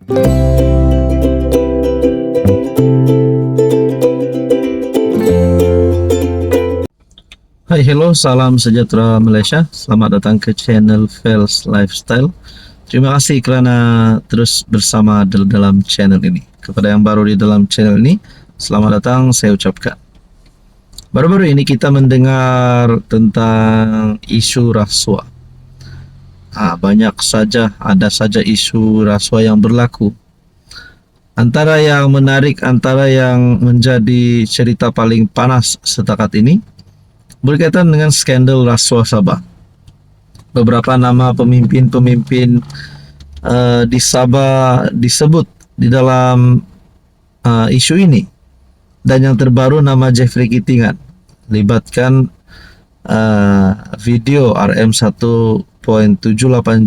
Hai, hello, salam sejahtera Malaysia. Selamat datang ke channel Fels Lifestyle. Terima kasih kerana terus bersama dalam channel ini. Kepada yang baru di dalam channel ini, selamat datang saya ucapkan. Baru-baru ini kita mendengar tentang isu rasuah. Banyak saja, ada saja isu rasuah yang berlaku. Antara yang menarik, antara yang menjadi cerita paling panas setakat ini berkaitan dengan skandal rasuah Sabah. Beberapa nama pemimpin-pemimpin di Sabah disebut di dalam isu ini, dan yang terbaru nama Jeffrey Kitingan libatkan video RM 1.78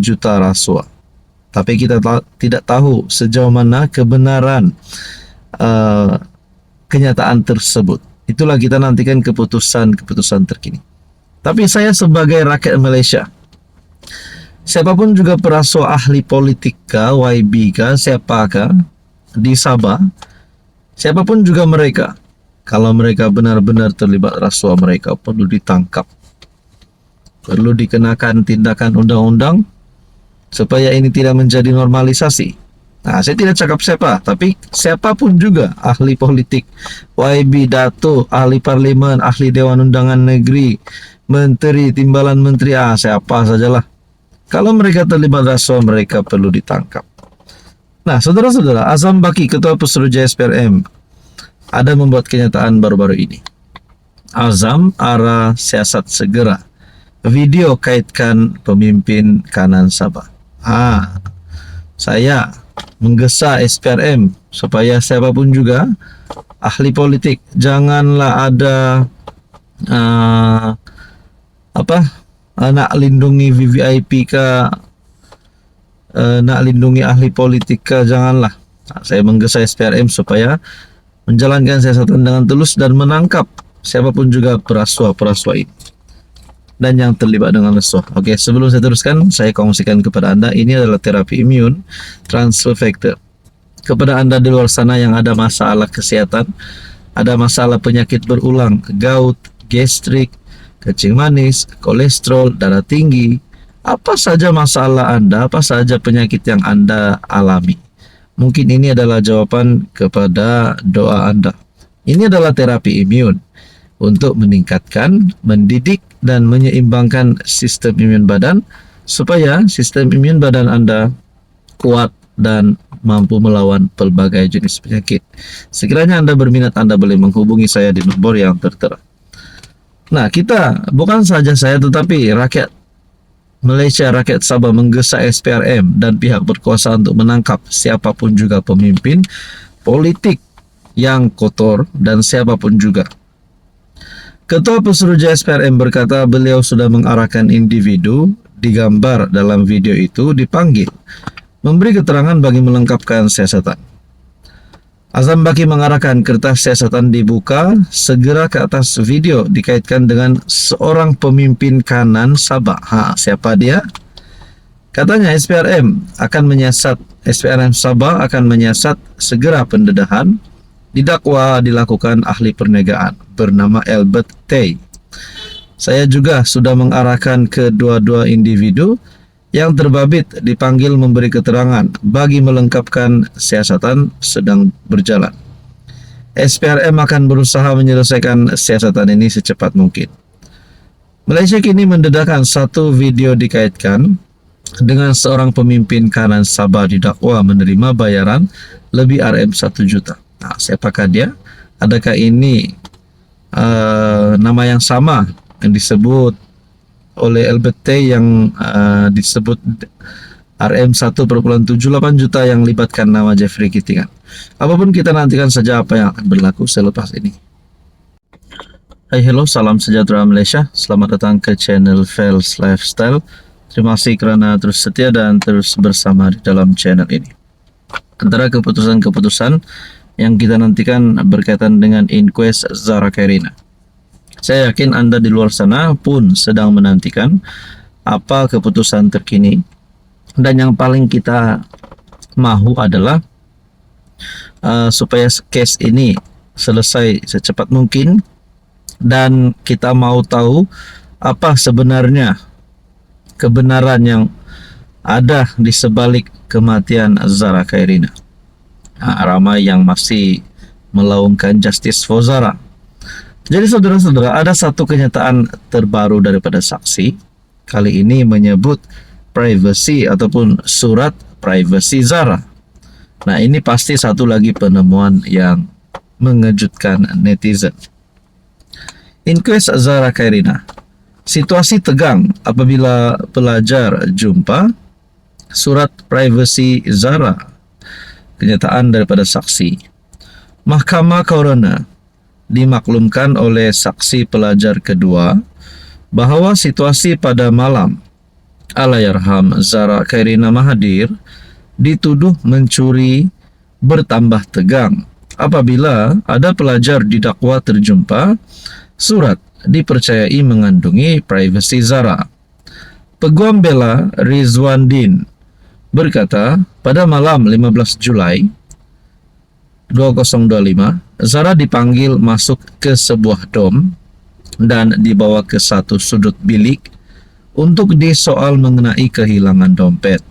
juta rasuah. Tapi kita tidak tahu sejauh mana kebenaran kenyataan tersebut. Itulah kita nantikan keputusan terkini. Tapi saya sebagai rakyat Malaysia, siapapun juga perasuah ahli politik kah, YB kah, siapakah di Sabah, siapapun juga mereka, kalau mereka benar-benar terlibat rasuah, mereka perlu ditangkap, perlu dikenakan tindakan undang-undang supaya ini tidak menjadi normalisasi. Saya tidak cakap siapa, tapi siapapun juga ahli politik, YB, Dato, ahli parlimen, ahli Dewan Undangan Negeri, menteri, timbalan menteri, siapa sajalah. Kalau mereka terlibat rasuah, mereka perlu ditangkap. Nah, saudara-saudara, Azam Baki, Ketua Pesuruhjaya SPRM, ada membuat kenyataan baru-baru ini. Azam arah siasat segera. Video kaitkan pemimpin kanan Sabah. Saya menggesa SPRM supaya siapapun juga ahli politik janganlah ada nak lindungi VVIP kah, nak lindungi ahli politik kah, janganlah. Saya menggesa SPRM supaya menjalankan siasatan dengan tulus dan menangkap siapapun juga perasuah ini dan yang terlibat dengan rasuah. Oke, sebelum saya teruskan, saya kongsikan kepada Anda, ini adalah terapi imun transfer factor. Kepada Anda di luar sana yang ada masalah kesehatan, ada masalah penyakit berulang, gout, gastrik, kencing manis, kolesterol, darah tinggi, apa saja masalah Anda, apa saja penyakit yang Anda alami, mungkin ini adalah jawaban kepada doa Anda. Ini adalah terapi imun untuk meningkatkan, mendidik, dan menyeimbangkan sistem imun badan supaya sistem imun badan Anda kuat dan mampu melawan pelbagai jenis penyakit. Sekiranya Anda berminat, Anda boleh menghubungi saya di nomor yang tertera. Nah, kita, bukan saja saya, tetapi rakyat Malaysia, rakyat Sabah menggesa SPRM dan pihak berkuasa untuk menangkap siapapun juga pemimpin politik yang kotor dan siapapun juga. Ketua Pesuruhjaya SPRM berkata beliau sudah mengarahkan individu digambar dalam video itu dipanggil, memberi keterangan bagi melengkapkan siasatan. Azam Baki mengarahkan kertas siasatan dibuka segera ke atas video dikaitkan dengan seorang pemimpin kanan Sabah. Siapa dia? Katanya SPRM Sabah akan menyiasat segera pendedahan. Didakwa dilakukan ahli perniagaan bernama Albert Tay. Saya juga sudah mengarahkan kedua-dua individu yang terbabit dipanggil memberi keterangan bagi melengkapkan siasatan sedang berjalan. SPRM akan berusaha menyelesaikan siasatan ini secepat mungkin. Malaysia kini mendedahkan satu video dikaitkan dengan seorang pemimpin kanan Sabah didakwa menerima bayaran lebih RM 1 juta. Siapakah dia? Adakah ini nama yang sama yang disebut oleh Albert Tay yang disebut RM 1.78 juta yang libatkan nama Jeffrey Kitingan? Apapun, kita nantikan saja apa yang akan berlaku selepas ini. Hai, hello, salam sejahtera Malaysia. Selamat datang ke channel Fels Lifestyle. Terima kasih kerana terus setia dan terus bersama di dalam channel ini. Antara keputusan-keputusan yang kita nantikan berkaitan dengan inquest Zahra Khairina. Saya yakin Anda di luar sana pun sedang menantikan apa keputusan terkini. Dan yang paling kita mahu adalah supaya case ini selesai secepat mungkin, dan kita mau tahu apa sebenarnya kebenaran yang ada di sebalik kematian Zara Khairina. Ramai yang masih melaungkan justice for Zara. Jadi saudara-saudara, ada satu kenyataan terbaru daripada saksi. Kali ini menyebut privacy ataupun surat privacy Zara. Nah, ini pasti satu lagi penemuan yang mengejutkan netizen. Inquest Zara Khairina. Situasi tegang apabila pelajar jumpa surat privacy Zara. Kenyataan daripada saksi. Mahkamah Coroner dimaklumkan oleh saksi pelajar kedua bahawa situasi pada malam Allahyarham Zara Khairina Mahathir dituduh mencuri bertambah tegang apabila ada pelajar didakwa terjumpa surat dipercayai mengandungi privacy Zara. Peguam bela Rizwan Din berkata, pada malam 15 Julai 2025, Zara dipanggil masuk ke sebuah dom dan dibawa ke satu sudut bilik untuk disoal mengenai kehilangan dompet.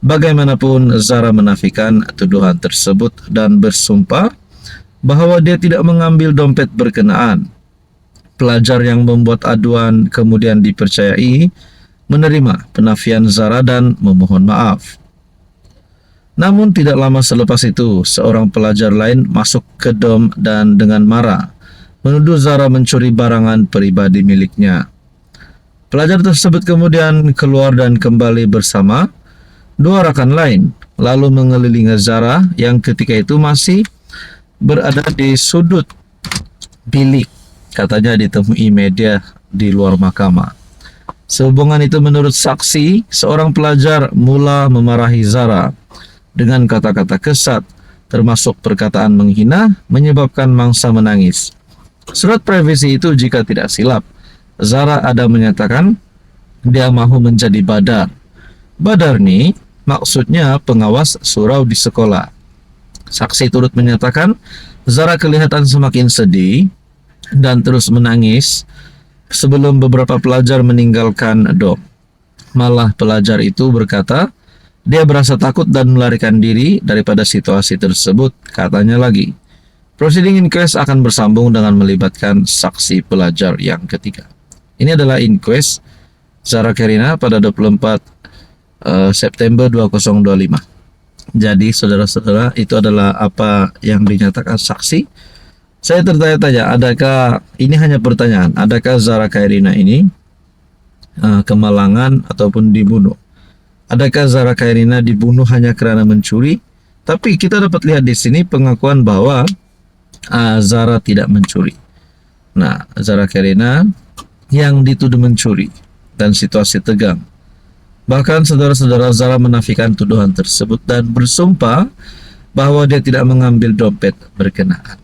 Bagaimanapun, Zara menafikan tuduhan tersebut dan bersumpah bahawa dia tidak mengambil dompet berkenaan. Pelajar yang membuat aduan kemudian dipercayai menerima penafian Zara dan memohon maaf. Namun tidak lama selepas itu, seorang pelajar lain masuk ke dom dan dengan marah menuduh Zara mencuri barangan pribadi miliknya. Pelajar tersebut kemudian keluar dan kembali bersama dua rakan lain, lalu mengelilingi Zara yang ketika itu masih berada di sudut bilik. Katanya ditemui media di luar mahkamah. Sehubungan itu, menurut saksi, seorang pelajar mula memarahi Zara dengan kata-kata kesat, termasuk perkataan menghina, menyebabkan mangsa menangis. Surat privasi itu, jika tidak silap, Zara ada menyatakan dia mahu menjadi badar. Badar ni maksudnya pengawas surau di sekolah. Saksi turut menyatakan Zara kelihatan semakin sedih dan terus menangis sebelum beberapa pelajar meninggalkan dom. Malah pelajar itu berkata dia berasa takut dan melarikan diri daripada situasi tersebut. Katanya lagi, proceeding inquest akan bersambung dengan melibatkan saksi pelajar yang ketiga. Ini adalah inquest Zara Khairina pada 24 September 2025. Jadi saudara-saudara, itu adalah apa yang dinyatakan saksi. Saya tertanya-tanya, adakah ini hanya pertanyaan, adakah Zara Khairina ini kemalangan ataupun dibunuh? Adakah Zara Khairina dibunuh hanya kerana mencuri? Tapi kita dapat lihat di sini pengakuan bahwa Zara tidak mencuri. Nah, Zara Khairina yang dituduh mencuri dan situasi tegang. Bahkan saudara-saudara, Zara menafikan tuduhan tersebut dan bersumpah bahwa dia tidak mengambil dompet berkenaan.